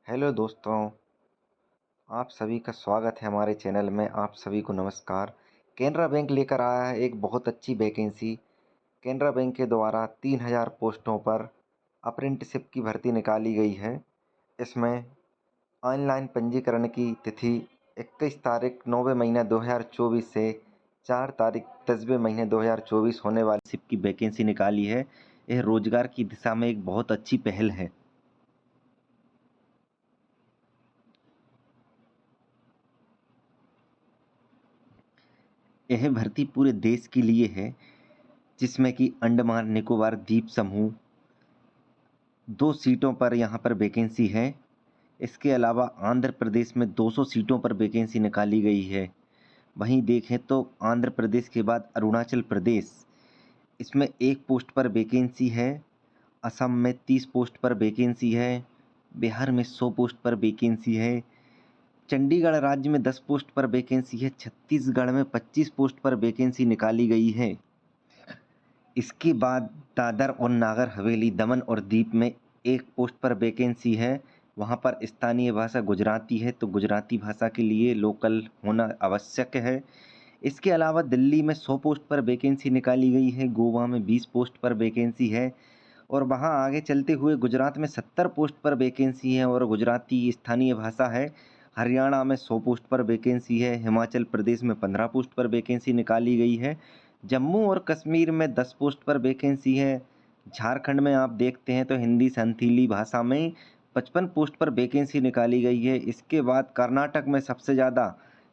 Hello दोस्तों, आप सभी का स्वागत है हमारे चैनल में। आप सभी को नमस्कार। केनरा बैंक लेकर आया है एक बहुत अच्छी वैकेंसी। केनरा बैंक के द्वारा 3000 पोस्टों पर अप्रेंटिसशिप की भर्ती निकाली गई है। इसमें ऑनलाइन पंजीकरण की तिथि 21 तारीख 9वें महीने 2024 से 4 तारीख 10वें महीने 2024 होने वाली शिप की वैकेंसी निकाली है। यह रोजगार की दिशा में एक बहुत अच्छी पहल है। यह भर्ती पूरे देश के लिए है, जिसमें कि अंडमान निकोबार द्वीप समूह 2 सीटों पर यहाँ पर वैकेंसी है। इसके अलावा आंध्र प्रदेश में 200 सीटों पर वैकेंसी निकाली गई है। वहीं देखें तो आंध्र प्रदेश के बाद अरुणाचल प्रदेश, इसमें 1 पोस्ट पर वैकेंसी है। असम में 30 पोस्ट पर वैकेंसी है। बिहार में 100 पोस्ट पर वैकेंसी है। चंडीगढ़ राज्य में 10 पोस्ट पर वैकेंसी है। छत्तीसगढ़ में 25 पोस्ट पर वैकेंसी निकाली गई है। इसके बाद दादर और नागर हवेली, दमन और दीप में 1 पोस्ट पर वैकेंसी है। वहाँ पर स्थानीय भाषा गुजराती है, तो गुजराती भाषा के लिए लोकल होना आवश्यक है। इसके अलावा दिल्ली में 100 पोस्ट पर वैकेंसी निकाली गई है। गोवा में 20 पोस्ट पर वैकेंसी है। और वहाँ आगे चलते हुए गुजरात में 70 पोस्ट पर वैकेंसी है और गुजराती स्थानीय भाषा है। हरियाणा में 100 पोस्ट पर वैकेंसी है। हिमाचल प्रदेश में 15 पोस्ट पर वैकेंसी निकाली गई है। जम्मू और कश्मीर में 10 पोस्ट पर वैकेंसी है। झारखंड में आप देखते हैं तो हिंदी संथाली भाषा में 55 पोस्ट पर वैकेंसी निकाली गई है। इसके बाद कर्नाटक में सबसे ज़्यादा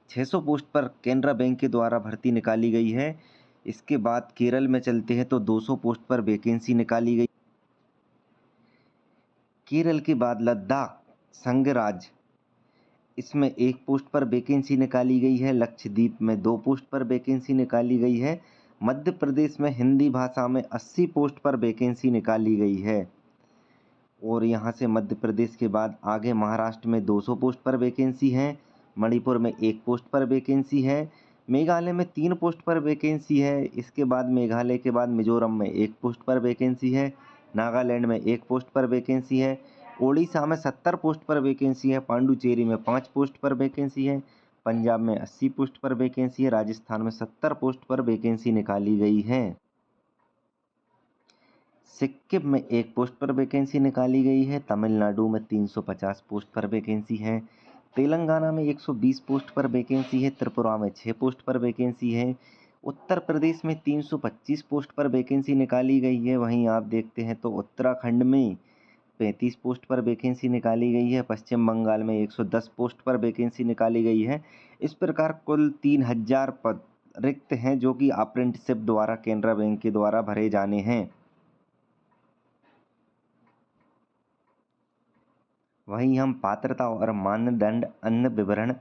600 पोस्ट पर केनरा बैंक के द्वारा भर्ती निकाली गई है। इसके बाद केरल में चलते हैं तो 200 पोस्ट पर वैकेंसी निकाली गई। केरल के बाद लद्दाख संघ राज्य, इसमें 1 पोस्ट पर वैकेंसी निकाली गई है। लक्षद्वीप में 2 पोस्ट पर वैकेंसी निकाली गई है। मध्य प्रदेश में हिंदी भाषा में 80 पोस्ट पर वैकेंसी निकाली गई है। और यहाँ से मध्य प्रदेश के बाद आगे महाराष्ट्र में 200 पोस्ट पर वैकेंसी है। मणिपुर में 1 पोस्ट पर वैकेंसी है। मेघालय में 3 पोस्ट पर वैकेंसी है। इसके बाद मेघालय के बाद मिजोरम में 1 पोस्ट पर वैकेंसी है। नागालैंड में 1 पोस्ट पर वैकेंसी है। ओडिशा में 70 पोस्ट पर वैकेंसी है। पांडुचेरी में 5 पोस्ट पर वैकेंसी है। पंजाब में 80 पोस्ट पर वैकेंसी है। राजस्थान में 70 पोस्ट पर वैकेंसी निकाली गई है। सिक्किम में 1 पोस्ट पर वैकेंसी निकाली गई है। तमिलनाडु में 350 पोस्ट पर वैकेंसी है। तेलंगाना में 120 पोस्ट पर वैकेंसी है। त्रिपुरा में 6 पोस्ट पर वैकेंसी है। उत्तर प्रदेश में 325 पोस्ट पर वैकेंसी निकाली गई है। वहीं आप देखते हैं तो उत्तराखंड में 35 पोस्ट पर वैकेंसी निकाली गई है। पश्चिम बंगाल में 110 पोस्ट पर वैकेंसी निकाली गई है। इस प्रकार कुल 3000 पद रिक्त हैं, जो कि अप्रेंटिसशिप द्वारा केनरा बैंक के द्वारा भरे जाने हैं। वहीं हम पात्रता और मानदंड अन्य विवरण,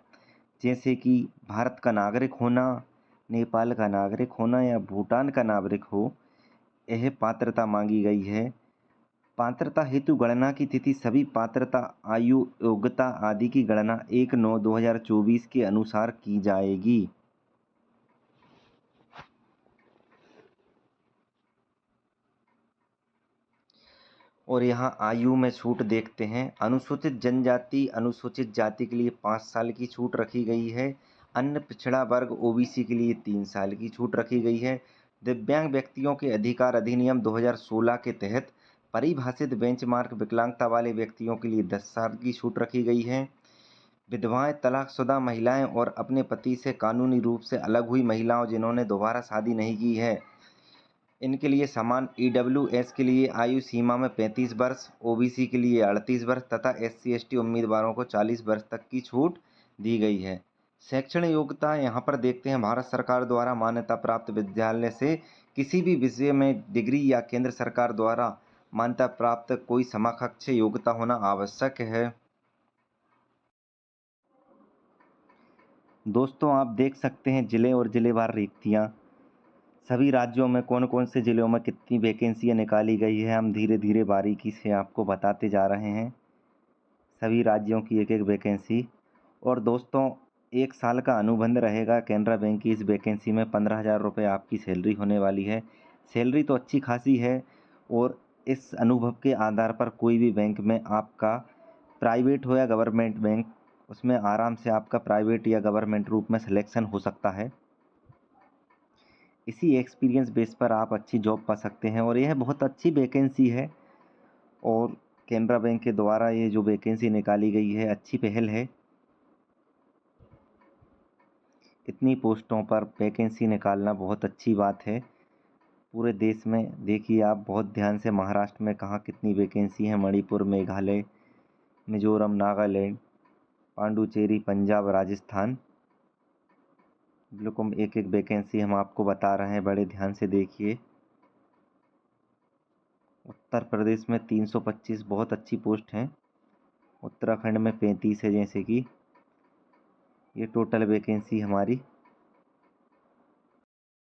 जैसे कि भारत का नागरिक होना, नेपाल का नागरिक होना या भूटान का नागरिक हो, यह पात्रता मांगी गई है। पात्रता हेतु गणना की तिथि सभी पात्रता, आयु, योग्यता आदि की गणना 1/9/2024 के अनुसार की जाएगी। और यहाँ आयु में छूट देखते हैं। अनुसूचित जनजाति, अनुसूचित जाति के लिए 5 साल की छूट रखी गई है। अन्य पिछड़ा वर्ग ओबीसी के लिए 3 साल की छूट रखी गई है। दिव्यांग व्यक्तियों के अधिकार अधिनियम 2016 के तहत परिभाषित बेंचमार्क विकलांगता वाले व्यक्तियों के लिए 10 साल की छूट रखी गई है। विधवाएं, तलाकशुदा महिलाएं और अपने पति से कानूनी रूप से अलग हुई महिलाओं जिन्होंने दोबारा शादी नहीं की है, इनके लिए समान। ईडब्ल्यूएस के लिए आयु सीमा में 35 वर्ष, ओबीसी के लिए 38 वर्ष तथा एससी एसटी उम्मीदवारों को 40 वर्ष तक की छूट दी गई है। शैक्षणिक योग्यता यहाँ पर देखते हैं। भारत सरकार द्वारा मान्यता प्राप्त विद्यालय से किसी भी विषय में डिग्री या केंद्र सरकार द्वारा मान्यता प्राप्त कोई समकक्ष योग्यता होना आवश्यक है। दोस्तों, आप देख सकते हैं जिले और जिलेवार रिक्तियाँ, सभी राज्यों में कौन कौन से ज़िलों में कितनी वैकेंसियाँ निकाली गई है। हम धीरे धीरे बारीकी से आपको बताते जा रहे हैं सभी राज्यों की एक एक वैकेंसी। और दोस्तों, 1 साल का अनुबंध रहेगा केनरा बैंक की। इस वैकेंसी में 15,000 रुपये आपकी सैलरी होने वाली है। सैलरी तो अच्छी खासी है और इस अनुभव के आधार पर कोई भी बैंक में आपका प्राइवेट हो या गवर्नमेंट बैंक, उसमें आराम से आपका प्राइवेट या गवर्नमेंट रूप में सिलेक्शन हो सकता है। इसी एक्सपीरियंस बेस पर आप अच्छी जॉब पा सकते हैं और यह बहुत अच्छी वैकेंसी है। और कैनरा बैंक के द्वारा ये जो वैकेंसी निकाली गई है, अच्छी पहल है। इतनी पोस्टों पर वैकेंसी निकालना बहुत अच्छी बात है। पूरे देश में देखिए आप बहुत ध्यान से, महाराष्ट्र में कहाँ कितनी वैकेंसी है, मणिपुर, मेघालय, मिजोरम, नागालैंड, पांडुचेरी, पंजाब, राजस्थान, बिल्कुल एक एक वैकेंसी हम आपको बता रहे हैं, बड़े ध्यान से देखिए। उत्तर प्रदेश में 325 बहुत अच्छी पोस्ट हैं। उत्तराखंड में 35 है, जैसे कि ये टोटल वैकेंसी हमारी